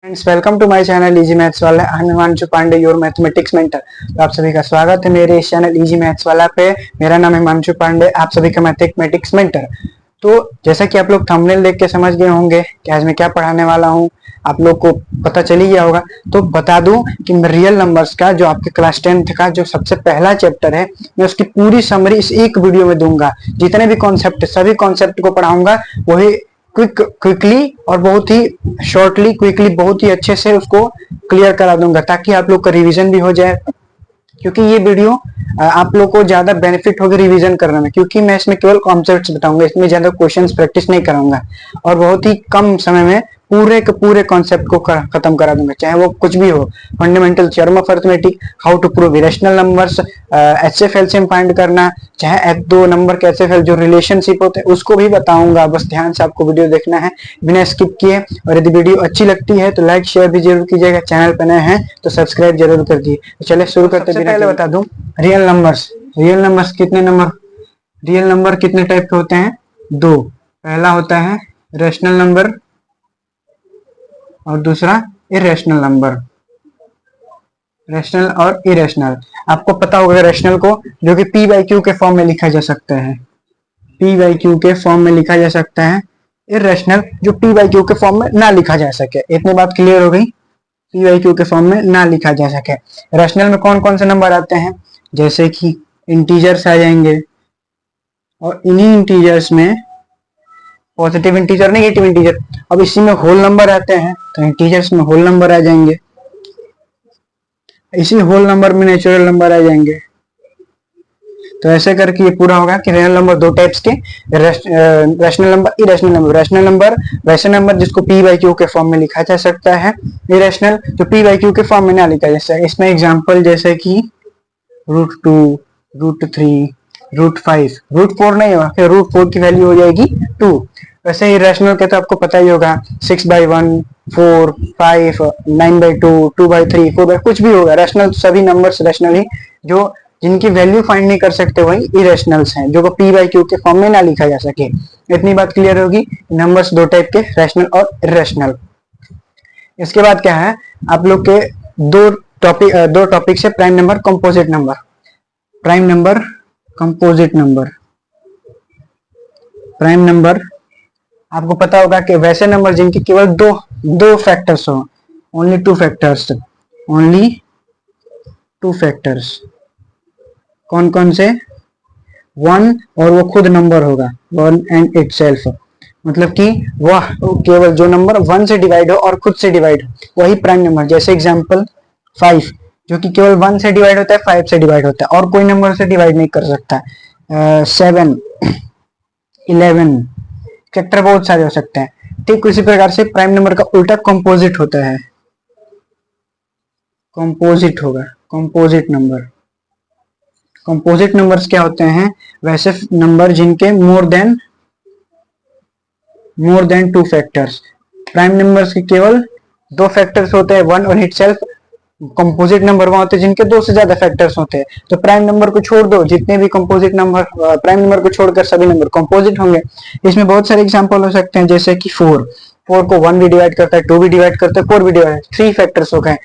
Friends, welcome to my channel easy maths वाला। I am Himanshu Pandey, your mathematics mentor. तो आप सभी का स्वागत है मेरे इस चैनल इजी मैथ्स वाला पे। मेरा नाम है हिमांशु पांडे, आप सभी का मैथमेटिक्स मेंटर। तो जैसा कि आप लोग थंबनेल देख के समझ गए होंगे कि आज मैं क्या पढ़ाने वाला हूँ, आप लोग को पता चल ही गया होगा। तो बता दूं कि मैं रियल नंबर्स का जो आपके क्लास 10th का जो सबसे पहला चैप्टर है, मैं उसकी पूरी समरी इस एक वीडियो में दूंगा। जितने भी कॉन्सेप्ट, सभी कॉन्सेप्ट को पढ़ाऊंगा, वही क्विकली और बहुत ही शॉर्टली, क्विकली, बहुत ही अच्छे से उसको क्लियर करा दूंगा, ताकि आप लोग का रिवीजन भी हो जाए। क्योंकि ये वीडियो आप लोग को ज्यादा बेनिफिट होगी रिवीजन करने में, क्योंकि मैं इसमें केवल कॉन्सेप्ट्स बताऊंगा, इसमें ज्यादा क्वेश्चंस प्रैक्टिस नहीं कराऊंगा और बहुत ही कम समय में पूरे के पूरे कॉन्सेप्ट को खत्म करा दूंगा, चाहे वो कुछ भी हो। Fundamental theorem of arithmetic, how to prove irrational numbers, HCF LCM find करना, चाहे एक दो नंबर के एचसीएफ जो रिलेशनशिप होते हैं उसको भी बताऊंगा। बस ध्यान से आपको वीडियो देखना है बिना स्किप किए। और यदि वीडियो अच्छी लगती है तो लाइक शेयर भी जरूर कीजिएगा, चैनल पर नए हैं तो सब्सक्राइब जरूर कर दिए। तो चलिए शुरू करते हैं। पहले बता दूं, रियल नंबर्स कितने नंबर, रियल नंबर कितने टाइप के होते हैं? दो। पहला होता है रेशनल नंबर और दूसरा इरेशनल नंबर। रेशनल और इरेशनल, आपको पता होगा रेशनल को जो कि पी बाई क्यू के फॉर्म में लिखा जा सकता है, पी बाई क्यू के फॉर्म में लिखा जा सकता है। इरेशनल जो पी बाई क्यू के फॉर्म में ना लिखा जा सके। इतनी बात क्लियर हो गई, पी बाई क्यू के फॉर्म में ना लिखा जा सके। रेशनल में कौन कौन से नंबर आते हैं? जैसे कि इंटीजर्स आ जाएंगे, और इन्हीं इंटीजर्स में पॉजिटिव इंटीजर, नेगेटिव इंटीजर। अब इसी में होल नंबर आते हैं, तो इंटीजर्स में होल नंबर आ जाएंगे, इसी होल नंबर में नेचुरल नंबर आ जाएंगे। तो ऐसे करके ये पूरा होगा कि रियल नंबर दो टाइप्स के, rational number, irrational number. Rational number वैसे नंबर जिसको पी बाई क्यू के फॉर्म में लिखा जा सकता है, इरेशनल जो पी बाई क्यू के फॉर्म में ना लिखा जा सकता है। इसमें एग्जांपल जैसे कि √2, √3, √5, √4 नहीं होगा, फिर √4 की वैल्यू हो जाएगी 2। वैसे ही रैशनल के तो आपको पता ही होगा, 6/1, 4, 5, 9/2, 2/3, 4 कुछ भी होगा। रैशनल सभी नंबर्स रैशनल ही, जो जिनकी वैल्यू फाइंड नहीं कर सकते वही इरेशनल्स हैं, जो को पी बाई क्यू के फॉर्म में ना लिखा जा सके। इतनी बात क्लियर होगी। नंबर्स दो टाइप के, रैशनल और इरेशनल। इसके बाद क्या है, आप लोग के दो टॉपिक से prime number, composite number. Prime number, composite number. Prime number आपको पता होगा कि वैसे नंबर जिनके केवल दो फैक्टर्स हो, only two factors, only two factors. कौन कौन से? 1 और वो खुद नंबर होगा, 1 एंड इटसेल्फ। मतलब कि वह केवल जो नंबर 1 से डिवाइड हो और खुद से डिवाइड हो, वही प्राइम नंबर। जैसे एग्जांपल 5, जो कि केवल 1 से डिवाइड होता है, 5 से डिवाइड होता है और कोई नंबर से डिवाइड नहीं कर सकता। 7, 11, फैक्टर बहुत सारे हो सकते हैं। ठीक उसी प्रकार से प्राइम नंबर का उल्टा कंपोजिट होता है, कंपोजिट होगा, कंपोजिट नंबर। कंपोजिट नंबर्स क्या होते हैं? वैसे नंबर जिनके more than 2 factors. Prime numbers के केवल 2 फैक्टर्स होते हैं, 1 और इटसेल्फ। कंपोजिट नंबर वहां होते हैं जिनके 2 से ज्यादा फैक्टर्स होते हैं। तो प्राइम नंबर को छोड़ दो, जितने भी कंपोजिट नंबर, प्राइम नंबर को छोड़कर सभी नंबर कंपोजिट होंगे। इसमें बहुत सारे एग्जांपल हो सकते हैं, जैसे कि 4 को 1 भी डिवाइड करता है, 2 भी डिवाइड करता है, 4 भी डिवाइड, 3 फैक्टर्स हो गए।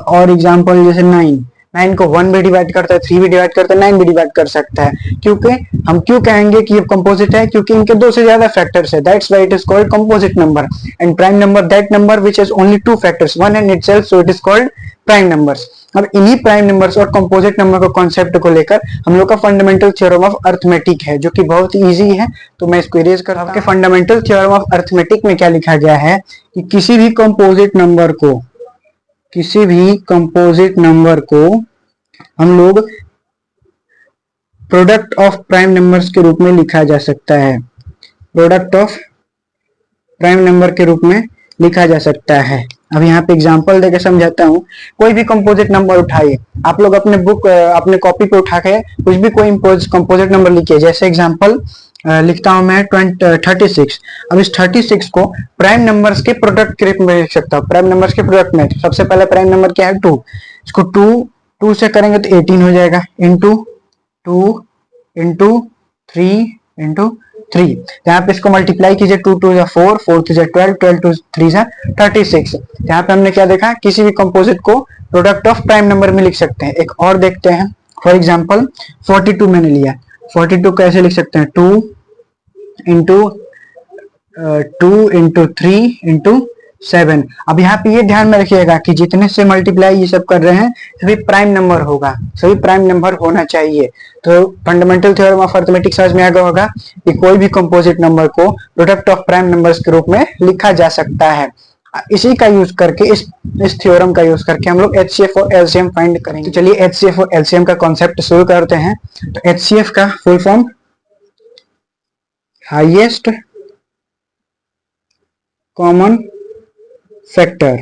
और एग्जांपल जैसे 9 को 1 भी डिवाइड करता है, 3 भी डिवाइड करता है, 9 भी डिवाइड कर सकता है। क्योंकि हम क्यों कहेंगे कि ये कंपोजिट है? क्योंकि इनके 2 से ज्यादा फैक्टर्स है, that's why it is called composite number. And prime number that number which has only 2 factors, 1 and itself, so it is called prime numbers. अब इन्हीं प्राइम नंबर्स और कंपोजिट नंबर के कॉन्सेप्ट को लेकर हम लोग का फंडामेंटल थ्योरम ऑफ अरिथमेटिक है, जो कि बहुत इजी है। तो मैं इसको इरेज करता हूं। आपके फंडामेंटल थ्योरम ऑफ अरिथमेटिक में क्या लिखा गया है कि किसी भी कंपोजिट नंबर को हम लोग प्रोडक्ट ऑफ प्राइम नंबर्स के रूप में लिखा जा सकता है, प्रोडक्ट ऑफ प्राइम नंबर के रूप में लिखा जा सकता है। अब यहाँ पे एग्जांपल देकर समझाता हूँ। कोई भी कंपोजिट नंबर उठाइए, आप लोग अपने बुक, अपने कॉपी पे उठा के कुछ भी कोई कंपोजिट नंबर लिखिए। जैसे एग्जांपल लिखता हूं मैं 36। अब इस 36 को प्राइम नंबर्स के प्रोडक्ट के रूप में लिख सकता हूँ। प्राइम नंबर्स के प्रोडक्ट में सबसे पहले प्राइम नंबर क्या है? 2। इसको 2 से करेंगे तो 18 हो जाएगा, इंटू 2 इंटू 3 इंटू 3। यहाँ पे इसको मल्टीप्लाई कीजिए, 2 2 जा 4, 4 3 जा 12, 12 2 3 जा 36। यहाँ पे हमने क्या देखा, किसी भी कंपोजिट को प्रोडक्ट ऑफ प्राइम नंबर में लिख सकते हैं। एक और देखते हैं, फॉर एग्जाम्पल 42 मैंने लिया, 42 कैसे लिख सकते हैं, 2 इंटू 3 इंटू 7। अब यहाँ पे ये ध्यान में रखिएगा कि जितने से मल्टीप्लाई ये सब कर रहे हैं सभी प्राइम नंबर होगा, सभी प्राइम नंबर होना चाहिए। तो फंडामेंटल थ्योरम ऑफ अरिथमेटिक समझ में आ गया होगा कि कोई भी कंपोजिट नंबर को प्रोडक्ट ऑफ प्राइम नंबर्स के रूप में लिखा जा सकता है। इसी का यूज करके, इस थ्योरम का यूज करके हम लोग HCF और LCM फाइंड करेंगे। तो चलिए HCF और LCM का कॉन्सेप्ट शुरू करते हैं। तो HCF का full form highest common factor,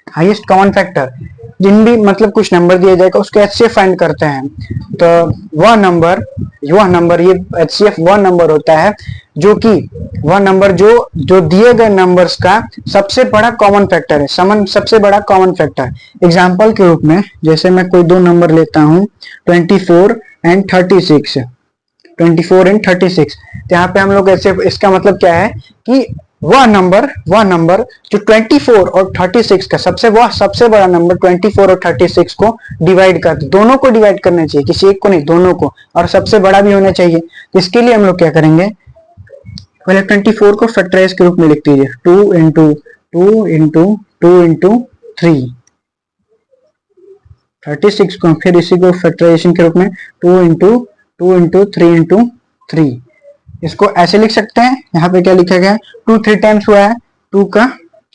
highest common factor. जिन भी मतलब कुछ नंबर दिया जाएगा उसको HCF फाइंड करते हैं। तो वह नंबर ये HCF वह नंबर होता है जो कि वह नंबर जो दिए गए नंबर्स का सबसे बड़ा कॉमन फैक्टर है, सबसे बड़ा कॉमन फैक्टर। एग्जांपल के रूप में जैसे मैं कोई दो नंबर लेता हूं 24 एंड 36, 24 एंड 36। तो यहाँ पे हम लोग ऐसे, इसका मतलब क्या है कि वह नंबर जो 24 और 36 का सबसे बड़ा नंबर 24 और 36 को डिवाइड कर, दोनों को डिवाइड करना चाहिए, किसी एक को नहीं, दोनों को, और सबसे बड़ा भी होना चाहिए। तो इसके लिए हम लोग क्या करेंगे, पहले 24 को फैक्टराइज के रूप में लिख दीजिए, 2 इंटू 3, 36 को फिर इसी को फैक्टराइजेशन के रूप में 2 इंटू 3, इसको ऐसे लिख सकते हैं। यहाँ पे क्या लिखा गया है, 2 3 टाइम्स हुआ है, 2 का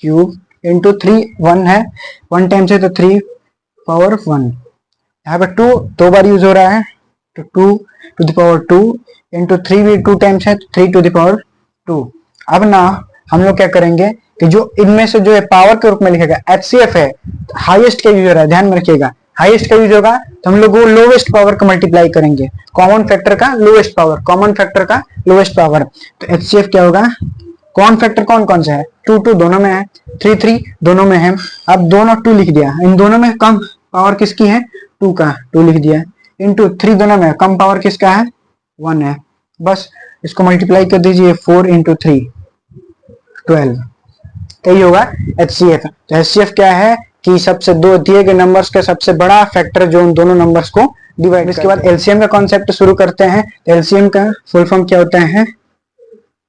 क्यूब इंटू 3 1 है, 1 टाइम्स है तो 3 पावर 1। यहाँ पे 2 दो बार यूज हो रहा है, तो 2 टू द पावर 2 इंटू 3 भी 2 टाइम्स है तो 3 टू द पावर 2। अब ना हम लोग क्या करेंगे कि जो इनमें से जो है पावर के रूप में लिखेगा, HCF है, हाईएस्ट का यूज हो रहा है, ध्यान में रखिएगा, हाईएस्ट का यूज होगा तो हम लोग वो लोवेस्ट पावर को मल्टीप्लाई करेंगे, कॉमन फैक्टर का लोवेस्ट पावर, तो HCF क्या होगा, कॉमन फैक्टर कौन कौन सा है, 2 2 दोनों में है, 3 3 दोनों में है। अब दोनों 2 लिख दिया, इन दोनों में कम पावर किसकी है, 2 का, 2 लिख दिया, इंटू 3 दोनों में कम पावर किसका है, 1 है। बस इसको मल्टीप्लाई कर दीजिए, 4 इंटू 3 12, तो ये होगा HCF। तो HCF क्या है कि सबसे दो दिए गए नंबर्स का सबसे बड़ा फैक्टर जो उन दोनों नंबर्स को डिवाइड। इसके बाद LCM का कॉन्सेप्ट शुरू करते हैं। तो LCM का फुल फॉर्म क्या होता है,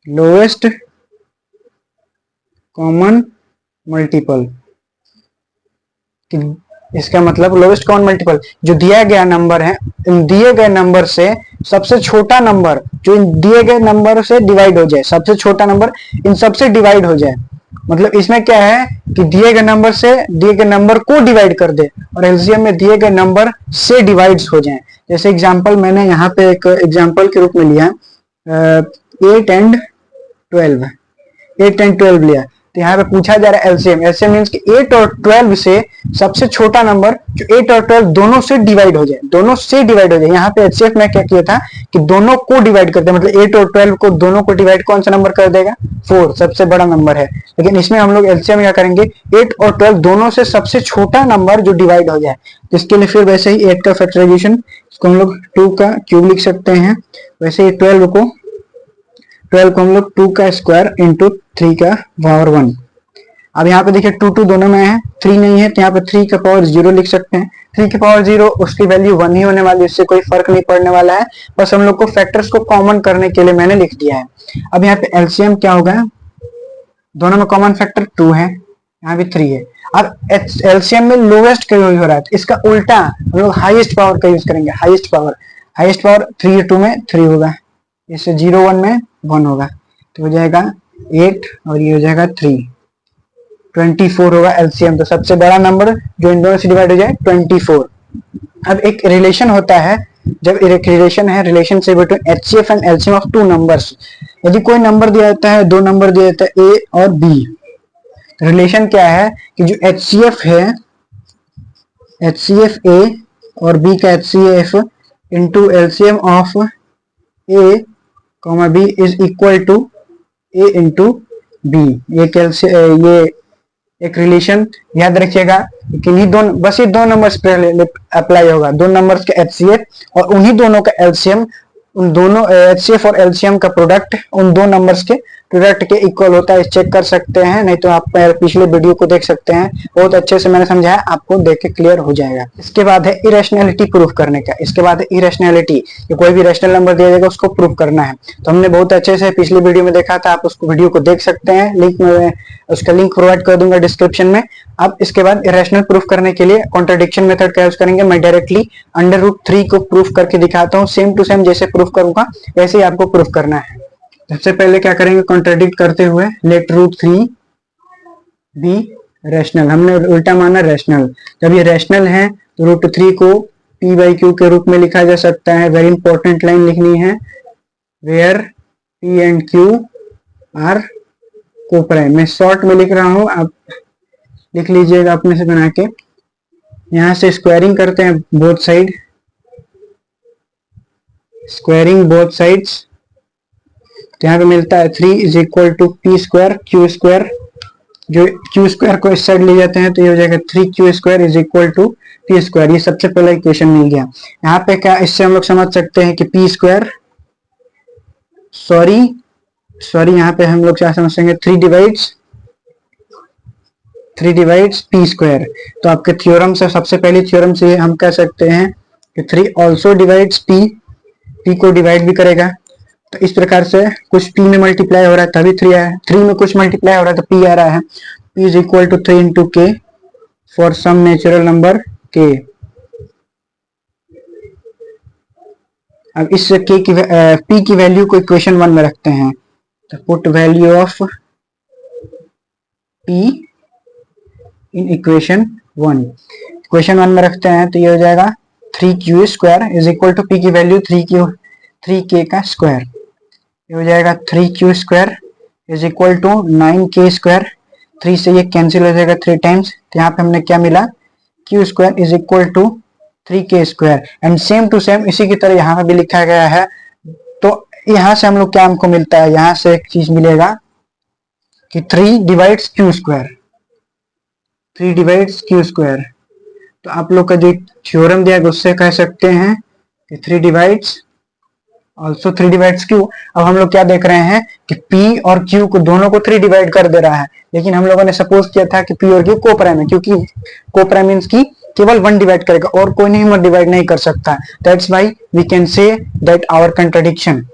लोएस्ट कॉमन मल्टीपल। इसका मतलब लोएस्ट कॉमन मल्टीपल, जो दिया गया नंबर है, इन दिए गए नंबर से सबसे छोटा नंबर जो इन दिए गए नंबर से डिवाइड हो जाए, सबसे छोटा नंबर इन सबसे डिवाइड हो जाए। मतलब इसमें क्या है कि दिए गए नंबर से दिए गए नंबर को डिवाइड कर दे, और एलसीएम में दिए गए नंबर से डिवाइड्स हो जाएं। जैसे एग्जांपल मैंने यहाँ पे एक एग्जांपल के रूप में लिया 8 एंड 12 लिया। तो यहाँ पे पूछा जा रहा है एलसीएम मींस कि 8 और 12 से सबसे छोटा नंबर जो 8 और 12 दोनों से डिवाइड हो जाए, यहाँ पे एचसीएफ में क्या किया था कि दोनों को डिवाइड करते हैं, मतलब 8 और 12 को दोनों को डिवाइड कौन सा नंबर कर देगा, 4, सबसे बड़ा नंबर है। लेकिन इसमें हम लोग एलसीएम क्या करेंगे, 8 और 12 दोनों से सबसे छोटा नंबर जो डिवाइड हो जाए। इसके लिए फिर वैसे ही 8 का फैक्टराइजेशन, इसको हम लोग 2 का क्यूब लिख सकते हैं, वैसे ही 12 को हम लोग 2 का स्क्वायर इंटू 3 का पावर 1। अब यहाँ पे देखिए 2 दोनों में है, 3 नहीं है, तो यहाँ पे 3 का पावर 0 लिख सकते हैं। 3 के पावर 0 उसकी वैल्यू 1 ही होने वाली, इससे कोई फर्क नहीं पड़ने वाला है, बस हम लोग को फैक्टर्स को कॉमन करने के लिए मैंने लिख दिया है। अब यहाँ पे एलसीएम क्या होगा, दोनों में कॉमन फैक्टर 2 है, यहाँ भी 3 है। अब एलसीएम में लोवेस्ट का यूज हो रहा है, तो इसका उल्टा हम लोग हाईएस्ट पावर का यूज करेंगे। हाईएस्ट पावर 3 2 में 3 होगा, इससे 0 1 में 1 होगा, तो हो जाएगा 8 और ये हो जाएगा 3, 24 होगा एलसीएम। तो सबसे बड़ा नंबर जो इन दोनों से डिवाइड हो जाए 24। अब एक रिलेशन होता है, जब एक रिलेशन है, रिलेशन से between HCF and LCM of 2 numbers. यदि कोई नंबर दिया जाता है, 2 नंबर दिया जाता है ए और बी, तो रिलेशन क्या है कि जो एचसीएफ है, एचसीएफ ए और बी का HCF into LCM of A comma B is equal to A into B. ये एक रिलेशन याद रखिएगा, कि बस ये 2 नंबर्स पे अप्लाई होगा, 2 नंबर्स का एचसीएफ और उन्हीं दोनों का एलसीएम उन दोनों HCF और LCM का प्रोडक्ट उन दो नंबर्स के प्रोडक्ट के इक्वल होता है, चेक कर सकते हैं, नहीं तो आप पिछले वीडियो को देख सकते हैं, बहुत अच्छे से मैंने समझाया, आपको देख के क्लियर हो जाएगा। इसके बाद है इरेशनैलिटी प्रूफ करने का। इसके बाद है इरेशनैलिटी, कोई भी रैशनल नंबर दिया जाएगा उसको प्रूफ करना है। तो हमने बहुत अच्छे से पिछली वीडियो में देखा था, आप उसको वीडियो को देख सकते हैं, लिंक में उसका लिंक प्रोवाइड कर दूंगा डिस्क्रिप्शन में। अब इसके बाद इरेशनल प्रूफ करने के लिए कॉन्ट्रडिक्शन मेथड का यूज करेंगे। मैं डायरेक्टली √3 को प्रूफ करके दिखाता हूँ, सेम टू सेम जैसे प्रूफ करूंगा वैसे ही आपको प्रूफ करना है। सबसे पहले क्या करेंगे, कॉन्ट्रडिक्ट करते हुए लेट √3 बी रैशनल, हमने उल्टा माना रैशनल। जब ये रैशनल है तो √3 को P/Q के रूप में लिखा जा सकता है। वेरी इंपॉर्टेंट लाइन लिखनी है, where P and Q are coprime. मैं शॉर्ट में लिख रहा हूं, आप लिख लीजिएगा अपने से बना के। यहां से स्क्वायरिंग करते हैं both side, squaring both sides, तो यहाँ पे मिलता है 3 = P² Q²। जो Q² को इस साइड ले जाते हैं तो ये हो जाएगा 3Q² = P²। ये सबसे पहला इक्वेशन मिल गया। यहाँ पे क्या इससे हम लोग समझ सकते हैं कि P², सॉरी यहाँ पे हम लोग क्या समझ सकेंगे, 3 डिवाइड्स P²। तो आपके थ्योरम से, सबसे पहले थ्योरम से हम कह सकते हैं कि 3 ऑल्सो डिवाइड्स P को डिवाइड भी करेगा। तो इस प्रकार से कुछ P में मल्टीप्लाई हो रहा है तभी 3 आया है, 3 में कुछ मल्टीप्लाई हो रहा है तो P आ रहा है। P = 3 × K for some natural number K। अब इस K की P की वैल्यू को इक्वेशन 1 में रखते हैं, तो put value of P in equation 1। Equation 1 में रखते हैं तो ये हो जाएगा 3Q² = P की वैल्यू 3K का स्क्वायर। ये हो जाएगा 3Q² = 9K²। 3 से ये कैंसिल हो जाएगा 3 टाइम्स, तो यहाँ पे हमने क्या मिला, Q² = 3K²। And same to same इसी की तरह यहाँ पे भी लिखा गया है। तो यहाँ से हम लोग क्या हमको मिलता है, यहाँ से एक चीज मिलेगा कि 3 डिवाइड्स Q², 3 डिवाइड्स Q²। तो आप लोग का जो थ्योरम दिया है उससे कह सकते हैं कि 3 डिवाइड्स Q। अब हम लोग क्या देख रहे हैं कि P और Q को दोनों को 3 डिवाइड कर दे रहा है, लेकिन हम लोगों ने सपोज किया था कि P और Q कोप्राइम है, क्योंकि कोप्राइम मींस की केवल 1 डिवाइड करेगा और कोई नहीं डिवाइड नहीं कर सकता। That's why we can say that our contradiction,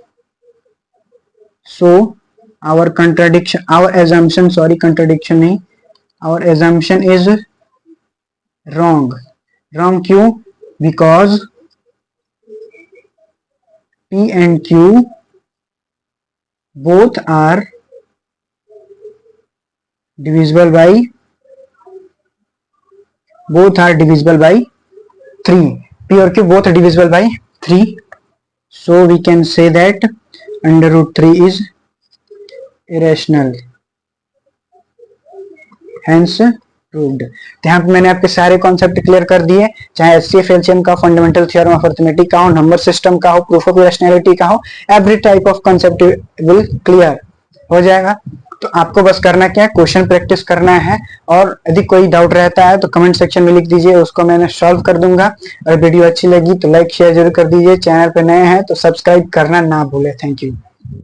our assumption is wrong. क्यों? Because P and Q both are divisible by 3. P और Q both are divisible by 3. So we can say that √3 is irrational. Hence proved। यहाँ पे मैंने आपके सारे concept clear कर दिए, चाहे HCF LCM का, फंडामेंटल थ्योरम ऑफ अरिथमेटिक का हो, नंबर सिस्टम का हो, प्रूफ ऑफ इरेशनैलिटी का हो, every type of concept will clear हो जाएगा। तो आपको बस करना क्या है, क्वेश्चन प्रैक्टिस करना है, और यदि कोई डाउट रहता है तो कमेंट सेक्शन में लिख दीजिए, उसको मैंने सॉल्व कर दूंगा। और वीडियो अच्छी लगी तो लाइक शेयर जरूर कर दीजिए, चैनल पे नए हैं तो सब्सक्राइब करना ना भूले। Thank you.